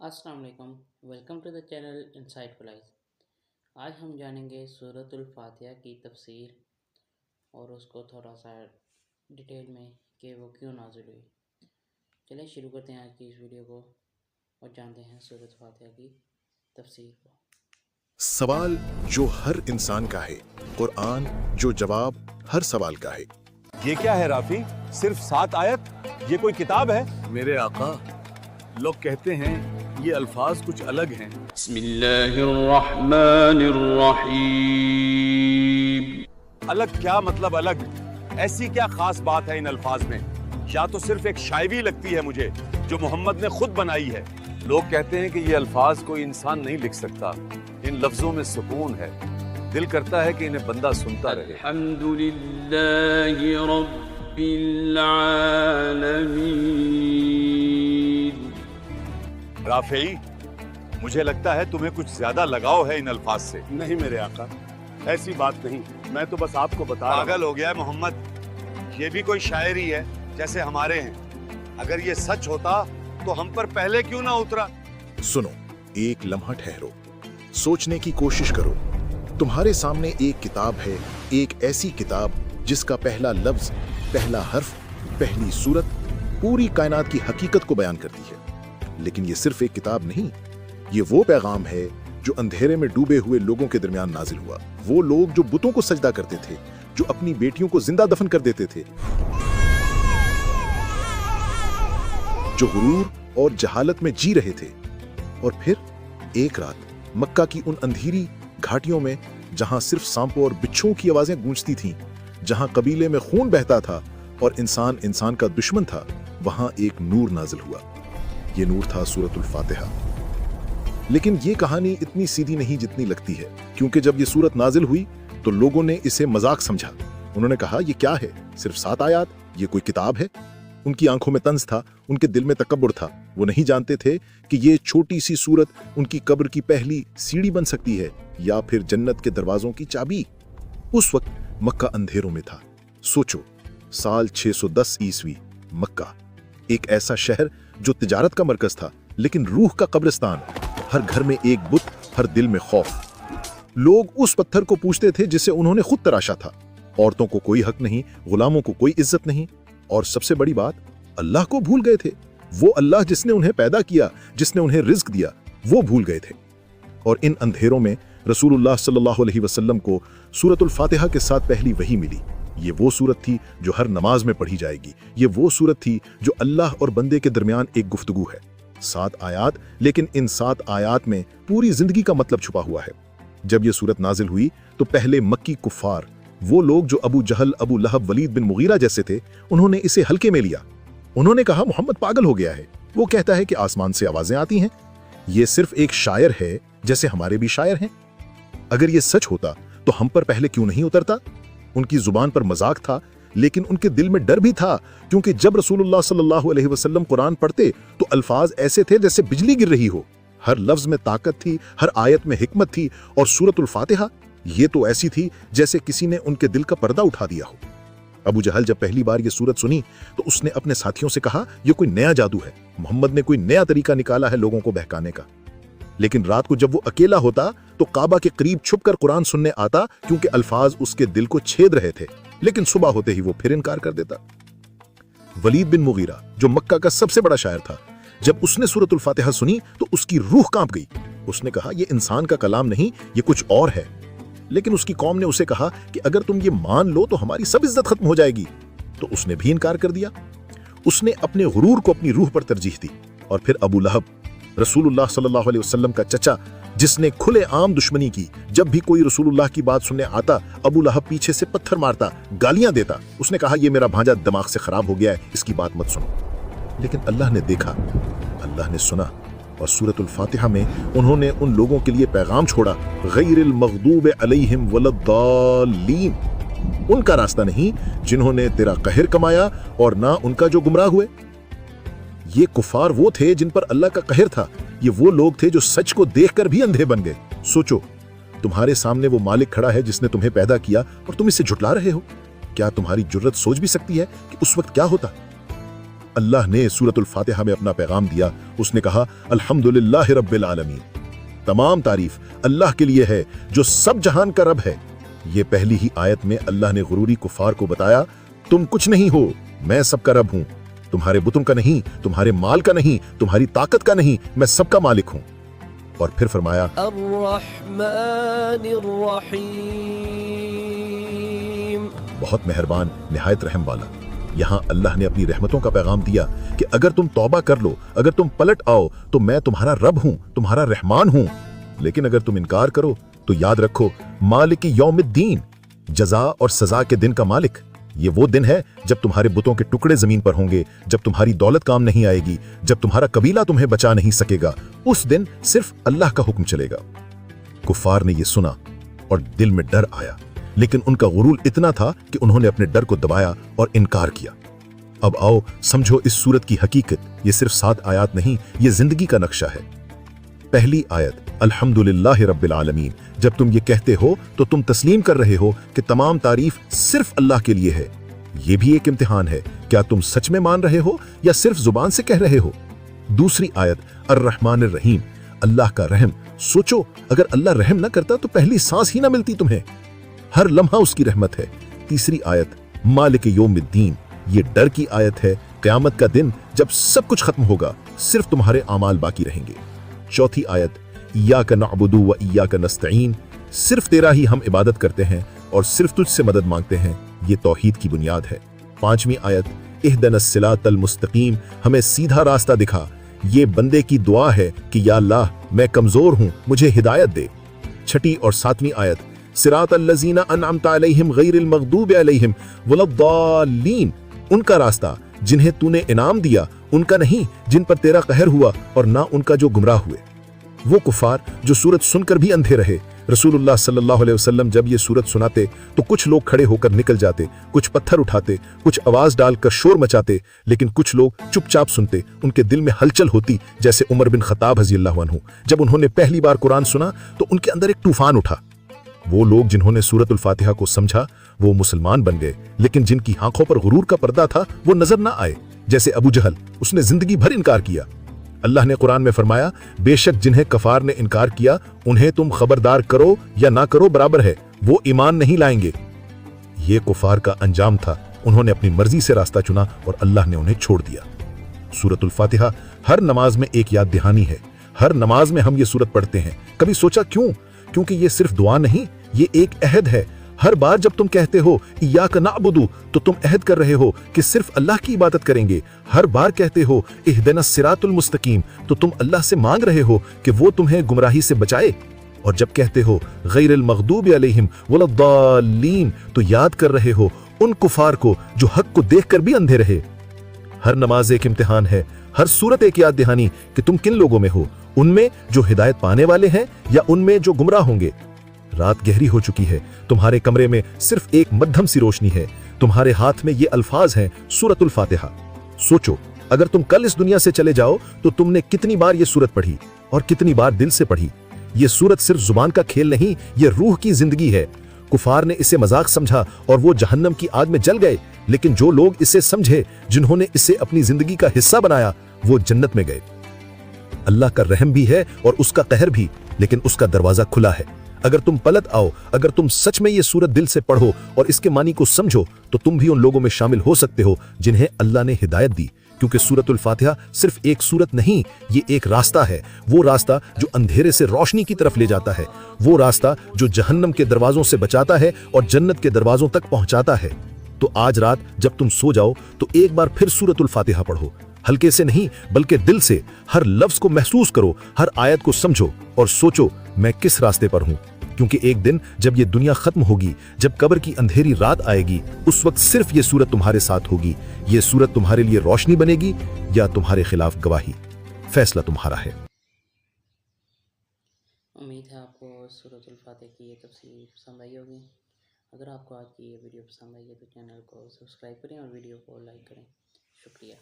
अस्सलाम वालेकुम। Welcome to the channel insightful eyes. आज हम जानेंगे सूरतुल फातिहा की तफसीर और उसको थोड़ा सा डिटेल में कि वो क्यों नाज़िल हुई। चलिए शुरू करते हैं आज की इस वीडियो को और जानते हैं सूरत फातिहा की तफसीर को। सवाल जो हर इंसान का है, कुरान जो जवाब हर सवाल का है। ये क्या है राफी? सिर्फ 7 आयत? ये कोई किताब है? मेरे आका, लोग कहते हैं ये अल्फाज कुछ अलग हैं। बिस्मिल्लाहिर्रहमानिर्रहीम। अलग क्या मतलब अलग? ऐसी क्या खास बात है इन अल्फाज में? या तो सिर्फ एक शायरी लगती है मुझे जो मोहम्मद ने खुद बनाई है। लोग कहते हैं कि ये अल्फाज कोई इंसान नहीं लिख सकता। इन लफ्जों में सुकून है, दिल करता है कि इन्हें बंदा सुनता रहे। अल्हम्दुलिल्लाहि रब्बिल आलमीन। राफी, मुझे लगता है तुम्हें कुछ ज्यादा लगाव है इन अल्फाज से। नहीं मेरे आका, ऐसी बात नहीं। मैं तो बस आपको बता रहा पागल हो गया है मोहम्मद। ये भी कोई शायरी है जैसे हमारे हैं। अगर ये सच होता तो हम पर पहले क्यों ना उतरा? सुनो, एक लम्हा ठहरो, सोचने की कोशिश करो। तुम्हारे सामने एक किताब है, एक ऐसी किताब जिसका पहला लफ्ज, पहला हर्फ, पहली सूरत पूरी कायनात की हकीकत को बयान करती है। लेकिन ये सिर्फ एक किताब नहीं, ये वो पैगाम है जो अंधेरे में डूबे हुए लोगों के दरमियान नाजिल हुआ। वो लोग जो बुतों को सजदा करते थे, जो अपनी बेटियों को जिंदा दफन कर देते थे, जो गुरूर और जहालत में जी रहे थे। और फिर एक रात मक्का की उन अंधेरी घाटियों में, जहां सिर्फ सांपों और बिच्छुओं की आवाजें गूंजती थीं, जहां कबीले में खून बहता था और इंसान इंसान का दुश्मन था, वहां एक नूर नाजिल हुआ। ये नूर था सूरतुल फातिहा। लेकिन ये कहानी इतनी सीधी नहीं जितनी लगती है, क्योंकि जब ये सूरत नाजिल हुई तो लोगों ने इसे मजाक समझा। उन्होंने कहा ये क्या है, सिर्फ 7 आयत, ये कोई किताब है? उनकी आंखों में तंज था, उनके दिल में तकब्बुर था। वो नहीं जानते थे कि ये छोटी सी सूरत उनकी कब्र की पहली सीढ़ी बन सकती है, या फिर जन्नत के दरवाजों की चाबी। उस वक्त मक्का अंधेरों में था। सोचो, साल 610 ईस्वी, मक्का, एक ऐसा शहर जो तिजारत का मरकज था, लेकिन रूह का कब्रिस्तान। हर घर में एक बुत, हर दिल में खौफ। लोग उस पत्थर को पूजते थे जिसे उन्होंने खुद तराशा था। औरतों को कोई हक नहीं, गुलामों को कोई इज्जत नहीं, और सबसे बड़ी बात, अल्लाह को भूल गए थे। वो अल्लाह जिसने उन्हें पैदा किया, जिसने उन्हें रिज्क दिया, वो भूल गए थे। और इन अंधेरों में रसूलुल्लाह सल्लल्लाहु अलैहि वसल्लम को सूरतुल फातिहा के साथ पहली वही मिली। ये वो सूरत थी जो हर नमाज में पढ़ी जाएगी। ये वो सूरत थी जो अल्लाह और बंदे के दरमियान एक गुफ्तगू है। 7 आयात, लेकिन इन 7 आयात में पूरी जिंदगी का मतलब छुपा हुआ है। जब ये सूरत नाजिल हुई तो पहले मक्की कुफार, वो लोग जो अबू जहल, अबू लहब, वलीद बिन मुगीरा जैसे थे, उन्होंने इसे हल्के में लिया। उन्होंने कहा मोहम्मद पागल हो गया है, वो कहता है कि आसमान से आवाजें आती हैं। ये सिर्फ एक शायर है जैसे हमारे भी शायर हैं। अगर ये सच होता तो हम पर पहले क्यों नहीं उतरता? उनकी जुबान पर मजाक था, लेकिन उनके दिल में डर भी था, क्योंकि जब रसूलुल्लाह सल्लल्लाहु अलैहि वसल्लम कुरान पढ़ते तो अल्फाज ऐसे थे जैसे बिजली गिर रही हो। हर लफ्ज में ताकत थी, हर आयत में हिकमत थी। और सूरतुल फातिहा ये तो ऐसी थी जैसे किसी ने उनके दिल का पर्दा उठा दिया हो। अबू जहल जब पहली बार ये सूरत सुनी तो उसने अपने साथियों से कहा, यह कोई नया जादू है, मोहम्मद ने कोई नया तरीका निकाला है लोगों को बहकाने का। लेकिन रात को जब वो अकेला होता तो काबा के करीब छुपकर कुरान सुनने आता, क्योंकि अल्फाज उसके दिल को छेद रहे थे। लेकिन सुबह होते ही वो फिर इनकार कर देता। वलीद बिन मुगीरा, जो मक्का का सबसे बड़ा शायर था, जब उसने सूरतुल फातिहा सुनी तो उसकी रूह कांप गई। उसने कहा, यह इंसान का कलाम नहीं, ये कुछ और है। लेकिन उसकी कौम ने उसे कहा कि अगर तुम ये मान लो तो हमारी सब इज्जत खत्म हो जाएगी। तो उसने भी इनकार कर दिया। उसने अपने गुरूर को अपनी रूह पर तरजीह दी। और फिर अबू लहब, रसूलुल्लाह सल्लल्लाहु अलैहि वसल्लम का चचा, जिसने खुले आम दुश्मनी की। जब भी कोई रसूलुल्लाह की बात सुनने आता, अबू लहब पीछे से पत्थर मारता, गालियां देता। उसने कहा, यह मेरा भांजा दिमाग से खराब हो गया है, इसकी बात मत सुनो। लेकिन अल्लाह ने देखा, अल्लाह ने सुना, और सूरतुल फातिहा में उन्होंने उन लोगों के लिए पैगाम छोड़ा, गैरिल मग़दूब अलैहिम वलद्दालीन, उनका रास्ता नहीं जिन्होंने तेरा कहर कमाया, और ना उनका जो गुमराह हुए। ये कुफार वो थे जिन पर अल्लाह का कहर था। ये वो लोग थे जो सच को देखकर भी अंधे बन गए। सोचो, तुम्हारे सामने वो मालिक खड़ा है जिसने तुम्हें पैदा किया और तुम इसे झुटला रहे हो। क्या तुम्हारी जुर्रत सोच भी सकती है कि उस वक्त क्या होता? अल्लाह ने सूरतुल फातिहा में अपना पैगाम दिया, उसने कहा अल्हम्दुलिल्लाहि रब्बिल आलमीन, तमाम तारीफ अल्लाह के लिए है जो सब जहान का रब है। ये पहली ही आयत में अल्लाह ने गुरूरी कुफार को बताया, तुम कुछ नहीं हो, मैं सबका रब हूं, तुम्हारे बुतों का नहीं, तुम्हारे माल का नहीं, तुम्हारी ताकत का नहीं, मैं सबका मालिक हूं। और फिर फरमाया अर्रहमानिर्रहीम, बहुत मेहरबान, निहायत रहम वाला। यहाँ अल्लाह ने अपनी रहमतों का पैगाम दिया कि अगर तुम तौबा कर लो, अगर तुम पलट आओ तो मैं तुम्हारा रब हूं, तुम्हारा रहमान हूं। लेकिन अगर तुम इनकार करो तो याद रखो, मालिक यौमिद्दीन, जजा और सजा के दिन का मालिक। ये वो दिन है जब तुम्हारे बुतों के टुकड़े जमीन पर होंगे, जब तुम्हारी दौलत काम नहीं आएगी, जब तुम्हारा कबीला तुम्हें बचा नहीं सकेगा। उस दिन सिर्फ अल्लाह का हुक्म चलेगा। कुफार ने यह सुना और दिल में डर आया, लेकिन उनका गुरूर इतना था कि उन्होंने अपने डर को दबाया और इनकार किया। अब आओ समझो इस सूरत की हकीकत। ये सिर्फ 7 आयत नहीं, ये जिंदगी का नक्शा है। पहली आयत अल्हम्दुलिल्लाहि रब्बिल आलमीन। जब तुम ये कहते हो तो तुम तस्लीम कर रहे हो कि तमाम तारीफ सिर्फ अल्लाह के लिए है। ये भी एक इम्तिहान है, क्या तुम सच में मान रहे हो या सिर्फ जुबान से कह रहे हो। दूसरी आयत अर्रहमानिर रहीम, अल्लाह का रहम। सोचो, अगर अल्लाह रहम ना करता तो पहली सांस ही ना मिलती तुम्हें, हर लम्हा उसकी रहमत है। तीसरी आयत मालिक यौमिद्दीन, ये डर की आयत है, क़यामत का दिन जब सब कुछ खत्म होगा, सिर्फ तुम्हारे आमाल बाकी रहेंगे। चौथी आयत इय्याका नअबुदु व इय्याका नस्तईन, सिर्फ तेरा ही हम इबादत करते हैं और सिर्फ तुझसे मदद मांगते हैं, ये तौहीद की बुनियाद है। पांचवी आयत इहदिनस सिरातल मुस्तकीम, हमें सीधा रास्ता दिखा। ये बंदे की दुआ है कि या अल्लाह मैं कमजोर हूं, मुझे हिदायत दे। छठी और सातवीं आयत सिरातल लज़ीना अनअमता अलैहिम गैरिल मग़दूबि अलैहिम वलद्दालीन, उनका रास्ता जिन्हें तूने इनाम दिया, उनका नहीं जिन पर तेरा कहर हुआ, और ना उनका जो गुमराह हुए। वो कुफार जो सूरत सुनकर भी अंधे रहे। रसूलुल्लाह सल्लल्लाहु अलैहि वसल्लम जब ये सूरत सुनाते तो कुछ लोग खड़े होकर निकल जाते, कुछ पत्थर उठाते, कुछ आवाज डालकर शोर मचाते, लेकिन कुछ लोग चुपचाप सुनते। उनके दिल में हलचल होती, जैसे उमर बिन खत्ताब रज़ियल्लाहु अन्हु। जब उन्होंने पहली बार कुरान सुना तो उनके अंदर एक तूफान उठा। वो लोग जिन्होंने सूरतुल फातिहा को समझा वो मुसलमान बन गए, लेकिन जिनकी आंखों पर गुरूर का पर्दा था वो नजर ना आए। जैसे अबू जहल, उसने जिंदगी भर इनकार किया। अल्लाह ने कुरान में फरमाया, बेशक जिन्हें कफार ने इनकार किया उन्हें तुम खबरदार करो या ना करो बराबर है, वो ईमान नहीं लाएंगे। ये कुफार का अंजाम था, उन्होंने अपनी मर्जी से रास्ता चुना और अल्लाह ने उन्हें छोड़ दिया। सूरतुल फातिहा हर नमाज में एक याद दहानी है। हर नमाज में हम ये सूरत पढ़ते हैं। कभी सोचा क्यों? क्योंकि ये सिर्फ दुआ नहीं, ये एक अहद है। हर बार जब तुम कहते हो इय्याका नअबुदु तो तुम अहद कर रहे हो कि सिर्फ अल्लाह की इबादत करेंगे। हर बार कहते हो इहदिनस सिरातुल मुस्तकीम तो तुम अल्लाह से मांग रहे हो कि वो तुम्हें गुमराही से बचाए। और जब कहते हो गैरिल मग़दूबि अलैहिम वलद्दालीन तो याद कर रहे हो उन कुफार को जो हक को देखकर भी अंधे रहे। हर नमाज एक इम्तिहान है, हर सूरत एक याद दहानी कि तुम किन लोगों में हो, उनमें जो हिदायत पाने वाले हैं या उनमें जो गुमराह होंगे। रात गहरी हो चुकी है, तुम्हारे कमरे में सिर्फ एक मध्यम सी रोशनी है, तुम्हारे हाथ में ये अल्फाज हैं सूरतुल फातिहा। सोचो, अगर तुम कल इस दुनिया से चले जाओ तो तुमने कितनी बार ये सूरत पढ़ी और कितनी बार दिल से पढ़ी। ये सूरत सिर्फ जुबान का खेल नहीं, ये रूह की जिंदगी है। कुफार ने इसे मजाक समझा और वो जहन्नम की आग में जल गए, लेकिन जो लोग इसे समझे, जिन्होंने इसे अपनी जिंदगी का हिस्सा बनाया, वो जन्नत में गए। अल्लाह का रहम भी है और उसका कहर भी, लेकिन उसका दरवाजा खुला है। अगर तुम पलट आओ, अगर तुम सच में ये सूरत दिल से पढ़ो और इसके मानी को समझो, तो तुम भी उन लोगों में शामिल हो सकते हो जिन्हें अल्लाह ने हिदायत दी। क्योंकि सूरतुल फातिहा सिर्फ एक सूरत नहीं, ये एक रास्ता है। वो रास्ता जो अंधेरे से रोशनी की तरफ ले जाता है, वो रास्ता जो जहन्नम के दरवाजों से बचाता है और जन्नत के दरवाजों तक पहुंचाता है। तो आज रात जब तुम सो जाओ तो एक बार फिर सूरतुल फातिहा पढ़ो, हल्के से नहीं बल्कि दिल से। हर लफ्ज को महसूस करो, हर आयत को समझो और सोचो मैं किस रास्ते पर हूं। क्योंकि एक दिन जब ये दुनिया खत्म होगी, जब कब्र की अंधेरी रात आएगी, उस वक्त सिर्फ ये सूरत तुम्हारे साथ होगी। ये सूरत तुम्हारे लिए रोशनी बनेगी या तुम्हारे खिलाफ गवाही। फैसला तुम्हारा है। उम्मीद है आपको सूरतुल फातिहा की ये तफसीर पसंद आई होगी। अगर आपको आज की ये वीडियो पसंद आई है तो चैनल को सब्सक्राइब करें और वीडियो को लाइक करें। शुक्रिया।